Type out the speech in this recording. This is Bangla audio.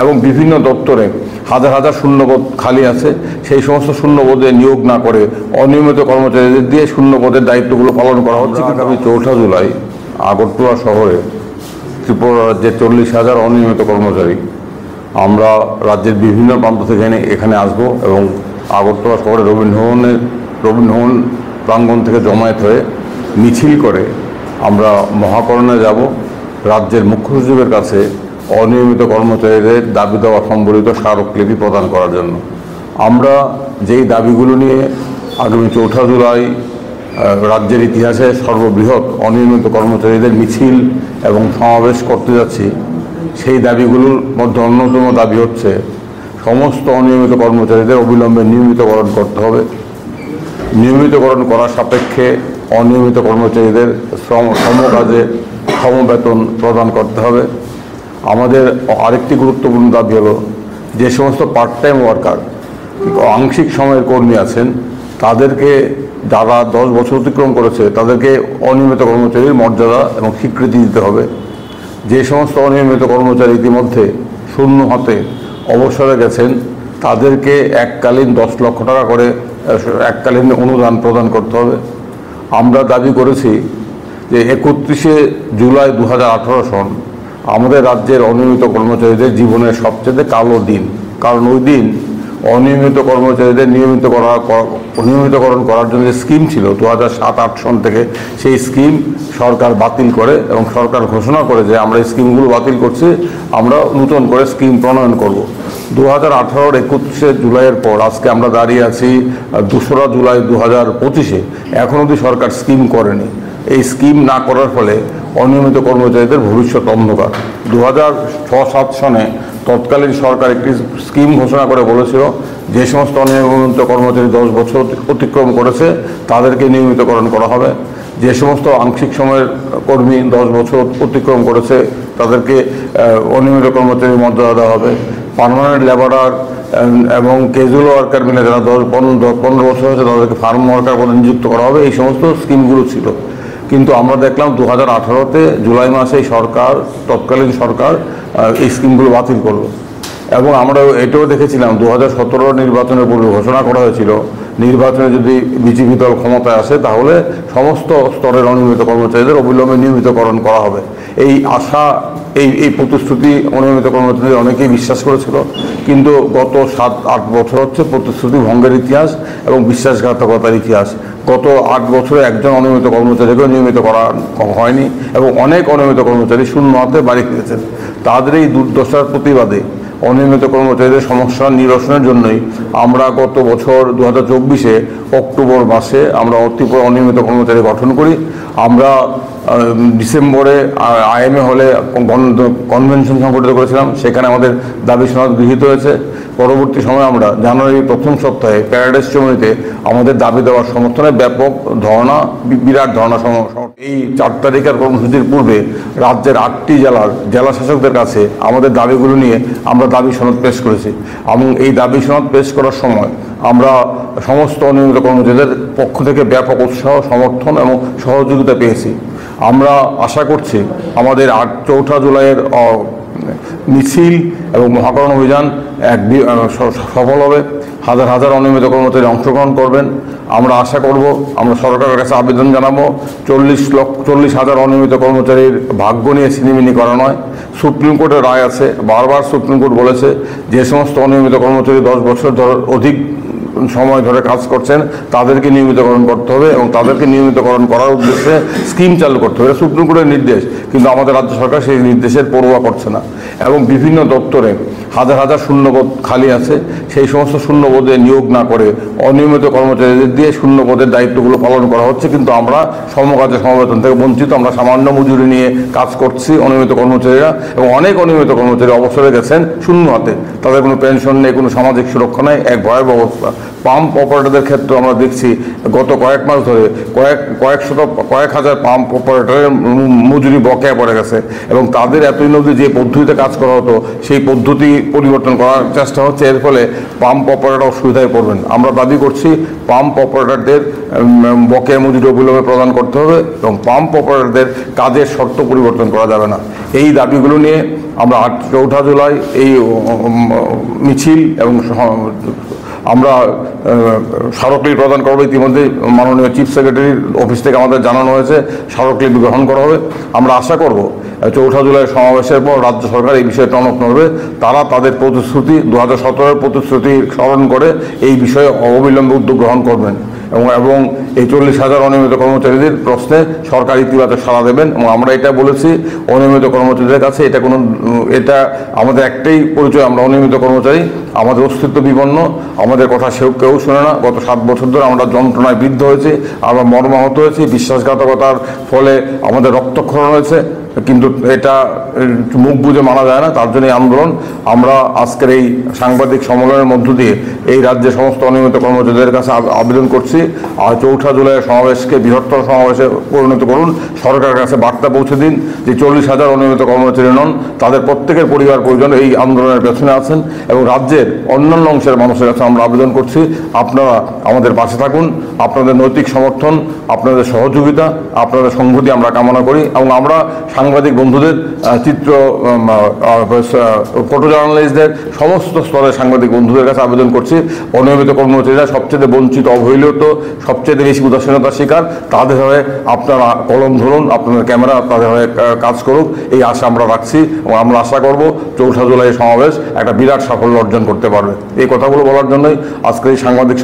এবং বিভিন্ন দপ্তরে হাজার হাজার শূন্যপদ খালি আছে। সেই সমস্ত শূন্যপদে নিয়োগ না করে অনিয়মিত কর্মচারীদের দিয়ে শূন্যপদের দায়িত্বগুলো পালন করা হচ্ছে। আগামী 4 জুলাই আগরতলা শহরে ত্রিপুরা রাজ্যের 40,000 অনিয়মিত কর্মচারী আমরা রাজ্যের বিভিন্ন প্রান্ত থেকে এখানে আসব এবং আগরতলা শহরে রবীন্দ্রভবন প্রাঙ্গণ থেকে জমায়েত হয়ে মিছিল করে আমরা মহাকরণে যাব রাজ্যের মুখ্য সচিবের কাছে অনিয়মিত কর্মচারীদের দাবি দেওয়া সম্বলিত স্মারকলিপি প্রদান করার জন্য। আমরা যেই দাবিগুলো নিয়ে আগামী 4 জুলাই রাজ্যের ইতিহাসে সর্ববৃহৎ অনিয়মিত কর্মচারীদের মিছিল এবং সমাবেশ করতে যাচ্ছি, সেই দাবিগুলোর মধ্যে অন্যতম দাবি হচ্ছে সমস্ত অনিয়মিত কর্মচারীদের অবিলম্বে নিয়মিতকরণ করতে হবে। নিয়মিতকরণ করার সাপেক্ষে অনিয়মিত কর্মচারীদের সমকাজে সমবেতন প্রদান করতে হবে। আমাদের আরেকটি গুরুত্বপূর্ণ দাবি হলো যে সমস্ত পার্ট টাইম ওয়ার্কার, আংশিক সময়ের কর্মী আছেন, তাদেরকে যারা 10 বছর অতিক্রম করেছে তাদেরকে অনিয়মিত কর্মচারীর মর্যাদা এবং স্বীকৃতি দিতে হবে। যে সমস্ত অনিয়মিত কর্মচারী ইতিমধ্যে শূন্য হাতে অবসরে গেছেন তাদেরকে এককালীন 10 লক্ষ টাকা করে এককালীন অনুদান প্রদান করতে হবে। আমরা দাবি করেছি যে 31 জুলাই 2018 সন আমাদের রাজ্যের অনিয়মিত কর্মচারীদের জীবনের সবচেয়ে কালো দিন, কারণ ওই দিন অনিয়মিত কর্মচারীদের নিয়মিতকরণ করার জন্য যে স্কিম ছিল 2007-8 সন থেকে, সেই স্কিম সরকার বাতিল করে এবং সরকার ঘোষণা করে যে আমরা এই স্কিমগুলো বাতিল করছি, আমরা নতুন করে স্কিম প্রণয়ন করব। 2018-র 31 জুলাইয়ের পর আজকে আমরা দাঁড়িয়ে আছি 2রা জুলাই 2025-এ, এখন অবধি সরকার স্কিম করেনি। এই স্কিম না করার ফলে অনিয়মিত কর্মচারীদের ভবিষ্যৎ অন্ধকার। 2006-7 সনে তৎকালীন সরকার একটি স্কিম ঘোষণা করে বলেছিল যে সমস্ত অনিয়মিত কর্মচারী 10 বছর অতিক্রম করেছে তাদেরকে নিয়মিতকরণ করা হবে। যে সমস্ত আংশিক সময়ের কর্মী 10 বছর অতিক্রম করেছে তাদেরকে অনিয়মিত কর্মচারীর মর্যাদা দেওয়া হবে। পার্মানেন্ট লেবারার এবং ক্যাজুয়াল ওয়ার্কার মিলে যারা 15 বছর হয়েছে তাদেরকে ফার্ম ওয়ার্কার পদে নিযুক্ত করা হবে। এই সমস্ত স্কিমগুলো ছিল, কিন্তু আমরা দেখলাম 2018-তে জুলাই মাসে সরকার, তৎকালীন সরকার এই স্কিমগুলো বাতিল করলো। এবং আমরা এটাও দেখেছিলাম 2017 নির্বাচনের পূর্বে ঘোষণা করা হয়েছিল নির্বাচনে যদি বিজেপি দল ক্ষমতায় আসে তাহলে সমস্ত স্তরের অনিয়মিত কর্মচারীদের অবিলম্বে নিয়মিতকরণ করা হবে। এই আশা, এই প্রতিশ্রুতি অনিয়মিত কর্মচারীদের অনেকেই বিশ্বাস করেছিল, কিন্তু গত 7-8 বছর হচ্ছে প্রতিশ্রুতি ভঙ্গের ইতিহাস এবং বিশ্বাসঘাতকতার ইতিহাস। গত 8 বছরে একজন অনিয়মিত কর্মচারীকেও নিয়মিত করা হয়নি এবং অনেক অনিয়মিত কর্মচারী শূন্য হাতে বাড়ি ফিরেছেন। তাদের এই দুর্দশার প্রতিবাদে অনিয়মিত কর্মচারীদের সমস্যা নিরসনের জন্যই আমরা গত বছর 2024-এ অক্টোবর মাসে আমরা ত্রিপুরা অনিয়মিত কর্মচারী গঠন করি। আমরা ডিসেম্বরে IMA হলে কনভেনশন সংগঠিত করেছিলাম, সেখানে আমাদের দাবি সনদ গৃহীত হয়েছে। পরবর্তী সময়ে আমরা জানুয়ারির প্রথম সপ্তাহে প্যারাডাইস চৌমুহনীতে আমাদের দাবি দেওয়ার সমর্থনে ব্যাপক ধর্ণা, বিরাট ধর্ণা এই 4 তারিখের কর্মসূচির পূর্বে রাজ্যের 8টি জেলার জেলা শাসকদের কাছে আমাদের দাবিগুলো নিয়ে আমরা দাবি সনদ পেশ করেছি এবং এই দাবি সনদ পেশ করার সময় আমরা সমস্ত অনিয়মিত কর্মচারীদের পক্ষ থেকে ব্যাপক উৎসাহ, সমর্থন এবং সহযোগিতা পেয়েছি। আমরা আশা করছি আমাদের 4 জুলাইয়ের মিছিল এবং মহাকরণ অভিযান সফল হবে। হাজার হাজার অনিয়মিত কর্মচারী অংশগ্রহণ করবেন। আমরা আশা করব, আমরা সরকারের কাছে আবেদন জানাবো 40,000 অনিয়মিত কর্মচারীর ভাগ্য নিয়ে ছিনিমিনি করা নয়। সুপ্রিম কোর্টের রায় আছে, বারবার সুপ্রিম কোর্ট বলেছে যে সমস্ত অনিয়মিত কর্মচারী 10 বছর অধিক সময় ধরে কাজ করছেন তাদেরকে নিয়মিতকরণ করতে হবে এবং তাদেরকে নিয়মিতকরণ করার উদ্দেশ্যে স্কিম চালু করতে হবে। এটা সুপ্রিম কোর্টের নির্দেশ, কিন্তু আমাদের রাজ্য সরকার সেই নির্দেশের পরোয়া করছে না। এবং বিভিন্ন দপ্তরে হাজার হাজার শূন্যপদ খালি আছে, সেই সমস্ত শূন্যপদে নিয়োগ না করে অনিয়মিত কর্মচারীদের দিয়ে শূন্যপদের দায়িত্বগুলো পালন করা হচ্ছে, কিন্তু আমরা সমকাজে সমবেতন থেকে বঞ্চিত। আমরা সামান্য মজুরি নিয়ে কাজ করছি অনিয়মিত কর্মচারীরা, এবং অনেক অনিয়মিত কর্মচারী অবসরে গেছেন শূন্য হাতে, তাদের কোনো পেনশন নেই, কোনো সামাজিক সুরক্ষা নেই, এক ভয়াবহ অবস্থা। পাম্প অপারেটরদের ক্ষেত্রে আমরা দেখছি গত কয়েক মাস ধরে কয়েক হাজার পাম্প অপারেটরের মজুরি বকেয়া পড়ে গেছে এবং তাদের এতদিন অবধি যে পদ্ধতিতে কাজ করা হতো সেই পদ্ধতি পরিবর্তন করার চেষ্টা হচ্ছে। এর ফলে পাম্প অপারেটর অসুবিধায় পড়বেন। আমরা দাবি করছি পাম্প অপারেটরদের বকেয়া মজুরি অবিলম্বে প্রদান করতে হবে এবং পাম্প অপারেটরদের কাজের শর্ত পরিবর্তন করা যাবে না। এই দাবিগুলো নিয়ে আমরা 4 জুলাই এই মিছিল এবং আমরা স্মারকলিপি প্রদান করবো। ইতিমধ্যে মাননীয় চিফ সেক্রেটারির অফিস থেকে আমাদের জানানো হয়েছে স্মারকলিপি গ্রহণ করা হবে। আমরা আশা করব 4 জুলাই সমাবেশের পর রাজ্য সরকার এই বিষয়ে টনক নড়বে। তারা তাদের প্রতিশ্রুতি 2017-এর প্রতিশ্রুতি স্মরণ করে এই বিষয়ে অবিলম্বে উদ্যোগ গ্রহণ করবেন এবং এই 40,000 অনিয়মিত কর্মচারীদের প্রশ্নে সরকার ইতিবাচক সাড়া দেবেন। এবং আমরা এটা বলেছি অনিয়মিত কর্মচারীদের কাছে এটা আমাদের একটাই পরিচয়, আমরা অনিয়মিত কর্মচারী, আমাদের অস্তিত্ব বিপন্ন, আমাদের কথা কেউ শোনে না। গত 7 বছর ধরে আমরা যন্ত্রণায় বিদ্ধ হয়েছি, আমরা মর্মাহত হয়েছি, বিশ্বাসঘাতকতার ফলে আমাদের রক্তক্ষরণ হয়েছে, কিন্তু এটা মুখ বুঝে মানা যায় না। তার জন্য এই আন্দোলন। আমরা আজকের এই সাংবাদিক সম্মেলনের মধ্য দিয়ে এই রাজ্যের সমস্ত অনিয়মিত কর্মচারীদের কাছে আবেদন করছি, আর 4 জুলাই সমাবেশকে বৃহত্তর সমাবেশে পরিণত করুন। সরকারের কাছে বার্তা পৌঁছে দিন যে 40,000 অনিয়মিত কর্মচারী নন, তাদের প্রত্যেকের পরিবার পরিজন এই আন্দোলনের পেছনে আছেন। এবং রাজ্যের অন্যান্য অংশের মানুষের কাছে আমরা আবেদন করছি, আপনারা আমাদের পাশে থাকুন। আপনাদের নৈতিক সমর্থন, আপনাদের সহযোগিতা, আপনাদের সংহতি আমরা কামনা করি। এবং আমরা সাংবাদিক বন্ধুদের, ফটো জার্নালিস্টদের, সমস্ত স্তরের সাংবাদিক বন্ধুদের কাছে আবেদন করছি, অনিয়মিত কর্মচারীরা সবচেয়ে বঞ্চিত, অবহেলিত, সবচেয়ে বেশি উদাসীনতার শিকার, তাদের হয়ে আপনারা কলম ধরুন, আপনাদের ক্যামেরা তাদের হয়ে কাজ করুক, এই আশা আমরা রাখছি। এবং আমরা আশা করব 4 জুলাই সমাবেশ একটা বিরাট সাফল্য অর্জন করতে পারবে। এই কথাগুলো বলার জন্যই আজকের এই সাংবাদিক